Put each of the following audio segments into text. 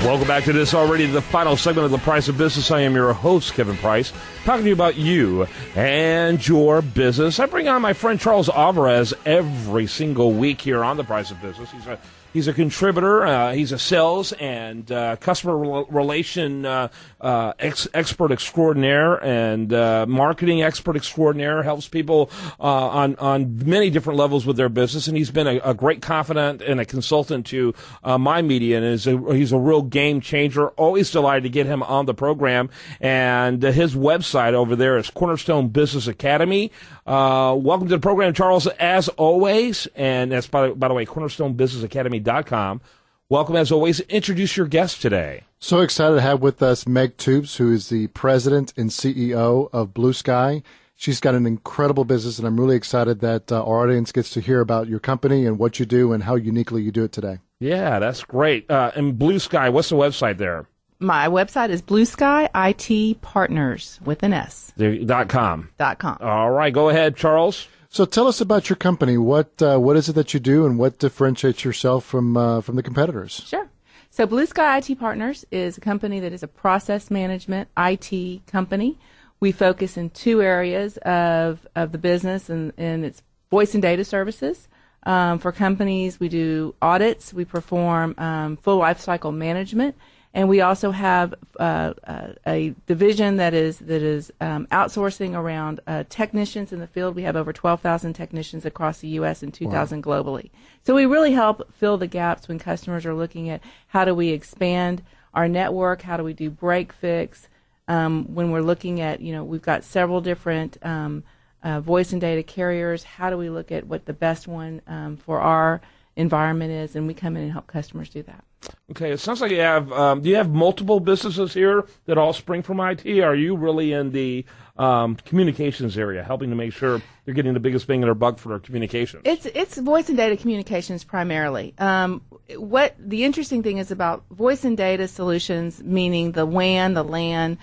Welcome back to this already the final segment of The Price of Business. I am your host, Kevin Price, talking to you about you and your business. I bring on my friend Charles Alvarez every single week here on The Price of Business. He's a contributor. He's a sales and customer relation expert extraordinaire and marketing expert extraordinaire. Helps people on many different levels with their business. And he's been a great confidant and a consultant to my media. And he's a real game changer. Always delighted to get him on the program. And his website over there is Cornerstone Business Academy. Welcome to the program, Charles, as always. And that's, by the way, cornerstonebusinessacademy.com. Welcome, as always. Introduce your guest today. So excited to have with us Meg Toups, who is the president and CEO of Blue Sky. She's got an incredible business, and I'm really excited that our audience gets to hear about your company and what you do and how uniquely you do it today. Yeah, that's great. And Blue Sky, what's the website there? My website is Blue Sky IT Partners with an S. .com. .com. All right, go ahead, Charles. So tell us about your company. What is it that you do, and what differentiates yourself from the competitors? Sure. So Blue Sky IT Partners is a company that is a process management IT company. We focus in two areas of the business, and it's voice and data services. For companies, we do audits. We perform full lifecycle management. And we also have a division that is outsourcing around technicians in the field. We have over 12,000 technicians across the U.S. and 2,000 globally. So we really help fill the gaps when customers are looking at how do we expand our network, how do we do break fix. When we're looking at, we've got several different voice and data carriers. How do we look at what the best one for our environment is, and we come in and help customers do that. Okay, it sounds like you have, do you have multiple businesses here that all spring from IT? Are you really in the communications area, helping to make sure they're getting the biggest bang in their buck for their communications? It's voice and data communications primarily. What the interesting thing is about voice and data solutions, meaning the WAN, the LAN,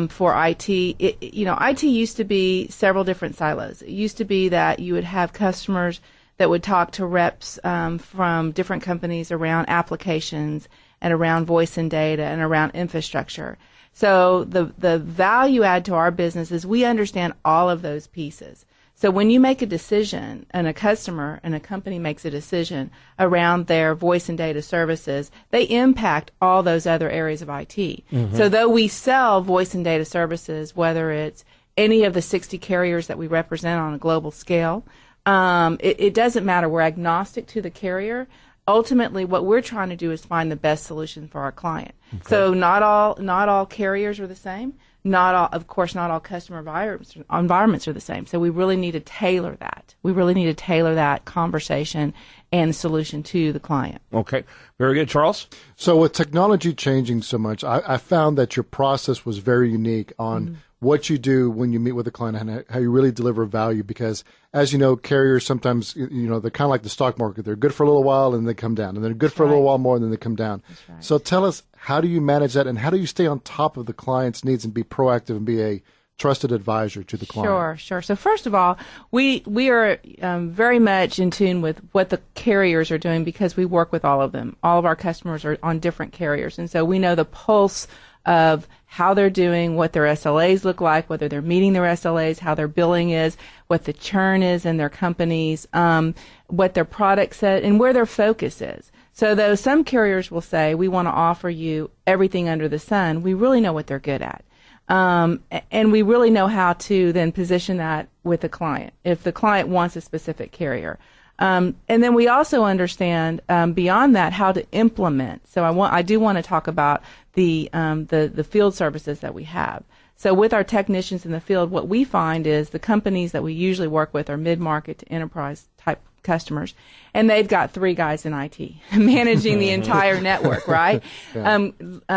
for IT, IT used to be several different silos. It used to be that you would have customers that would talk to reps from different companies around applications and around voice and data and around infrastructure. So the value add to our business is we understand all of those pieces. So when you make a decision, and a customer and a company makes a decision around their voice and data services, they impact all those other areas of IT. Mm-hmm. So though we sell voice and data services, whether it's any of the 60 carriers that we represent on a global scale, it doesn't matter. We're agnostic to the carrier. Ultimately, what we're trying to do is find the best solution for our client. Okay. So not all carriers are the same. Of course, not all customer environments are the same. So we really need to tailor that. We really need to tailor that conversation and solution to the client. Okay. Very good. Charles? So with technology changing so much, I found that your process was very unique on what you do when you meet with a client and how you really deliver value, because as you know, carriers sometimes, they're kind of like the stock market. They're good for a little while and they come down, and they're good for a little while more and then they come down. That's right. So tell us, how do you manage that, and how do you stay on top of the client's needs and be proactive and be a trusted advisor to the client? Sure. So first of all, we are very much in tune with what the carriers are doing, because we work with all of them. All of our customers are on different carriers, and so we know the pulse of how they're doing, what their SLAs look like, whether they're meeting their SLAs, how their billing is, what the churn is in their companies, what their product set, and where their focus is. So though some carriers will say, we want to offer you everything under the sun, we really know what they're good at. And we really know how to then position that with the client, if the client wants a specific carrier. And then we also understand beyond that how to implement. So I do want to talk about the field services that we have. So with our technicians in the field, what we find is the companies that we usually work with are mid-market to enterprise type customers, and they've got 3 guys in IT managing the entire network, right? Yeah.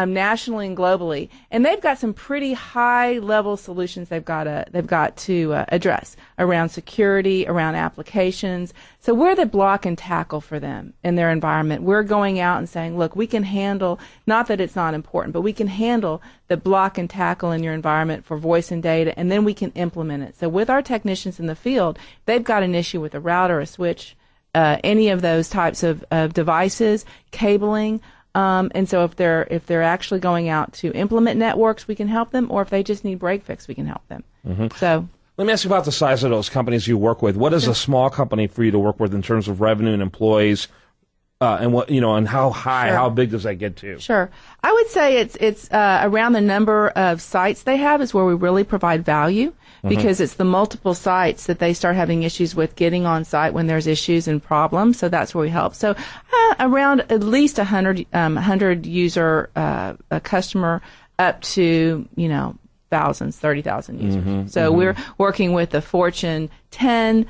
Nationally and globally, and they've got some pretty high-level solutions they've got to address around security, around applications. So we're the block and tackle for them in their environment. We're going out and saying, look, we can handle, not that it's not important, but we can handle the block and tackle in your environment for voice and data, and then we can implement it. So with our technicians in the field, they've got an issue with a router, a switch, any of those types of devices, cabling, And so if they're actually going out to implement networks, we can help them, or if they just need break fix, we can help them. So let me ask you about the size of those companies you work with. What is a small company for you to work with in terms of revenue and employees, and what and how high, how big does that get to? Sure, I would say it's around the number of sites they have is where we really provide value, because it's the multiple sites that they start having issues with getting on site when there's issues and problems. So that's where we help. So around at least 100 user a customer up to thousands, 30,000 users. So we're working with the Fortune 10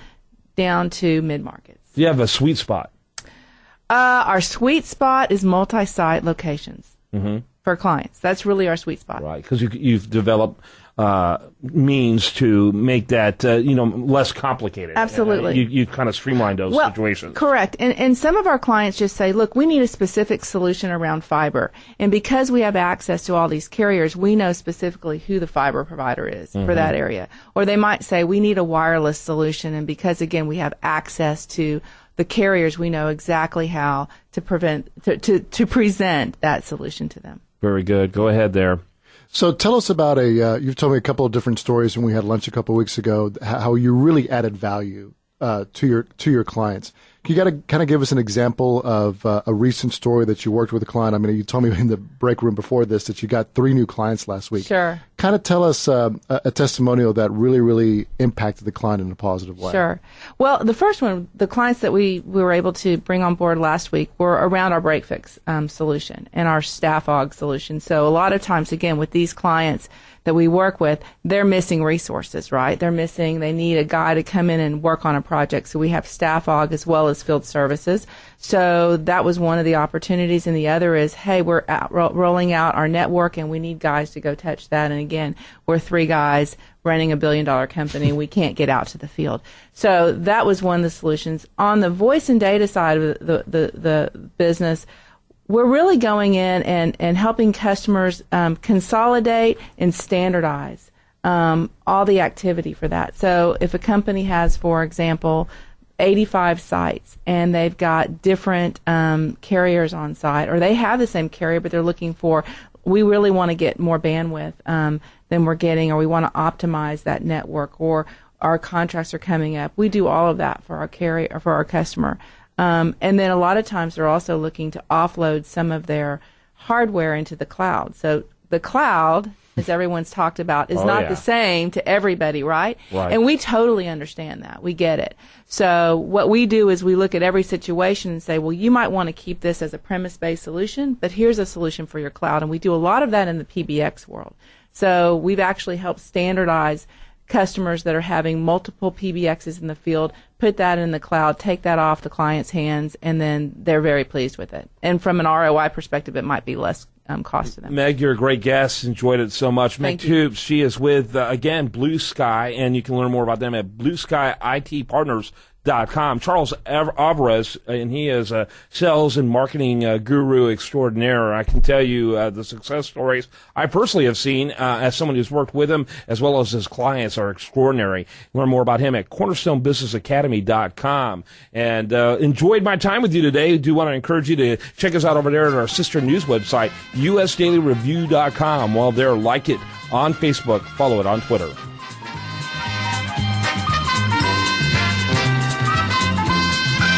down to mid-markets. You have a sweet spot. Our sweet spot is multi-site locations for clients. That's really our sweet spot. Right, because you've developed means to make that less complicated. Absolutely. You've kind of streamlined those situations. Correct. And some of our clients just say, look, we need a specific solution around fiber. And because we have access to all these carriers, we know specifically who the fiber provider is for that area. Or they might say, we need a wireless solution. And because, again, we have access to the carriers, we know exactly how to present that solution to them. Very good. Go ahead there. So tell us about you've told me a couple of different stories when we had lunch a couple of weeks ago, how you really added value to your clients. You got to kind of give us an example of a recent story that you worked with a client. I mean, you told me in the break room before this that you got 3 new clients last week. Sure. Kind of tell us a testimonial that really, really impacted the client in a positive way. Sure. Well, the first one, the clients that we were able to bring on board last week were around our break fix solution and our staff aug solution. So a lot of times, again, with these clients that we work with, they're missing resources, right? They need a guy to come in and work on a project. So we have staff aug as well as field services. So that was one of the opportunities. And the other is, hey, we're rolling out our network and we need guys to go touch that. And again, we're 3 guys running a $1 billion company. We can't get out to the field. So that was one of the solutions. On the voice and data side of the business, we're really going in and helping customers consolidate and standardize all the activity for that. So if a company has, for example, 85 sites and they've got different carriers on site, or they have the same carrier but they're looking for, we really want to get more bandwidth than we're getting, or we want to optimize that network, or our contracts are coming up. We do all of that for our carrier or for our customer. And then a lot of times they're also looking to offload some of their hardware into the cloud. So the cloud, as everyone's talked about, is not the same to everybody, right? And we totally understand that. We get it. So what we do is we look at every situation and say, well, you might want to keep this as a premise-based solution, but here's a solution for your cloud. And we do a lot of that in the PBX world. So we've actually helped standardize customers that are having multiple PBXs in the field, put that in the cloud, take that off the client's hands, and then they're very pleased with it. And from an ROI perspective, it might be less cost to them. Meg, you're a great guest. Enjoyed it so much. Meg Toups, she is with, again, Blue Sky, and you can learn more about them at blueskyitpartners.com. Charles Alvarez, and he is a sales and marketing guru extraordinaire. I can tell you the success stories I personally have seen as someone who's worked with him, as well as his clients, are extraordinary. Learn more about him at cornerstonebusinessacademy.com. And enjoyed my time with you today. Do want to encourage you to check us out over there at our sister news website, usdailyreview.com. While there, like it on Facebook, follow it on Twitter.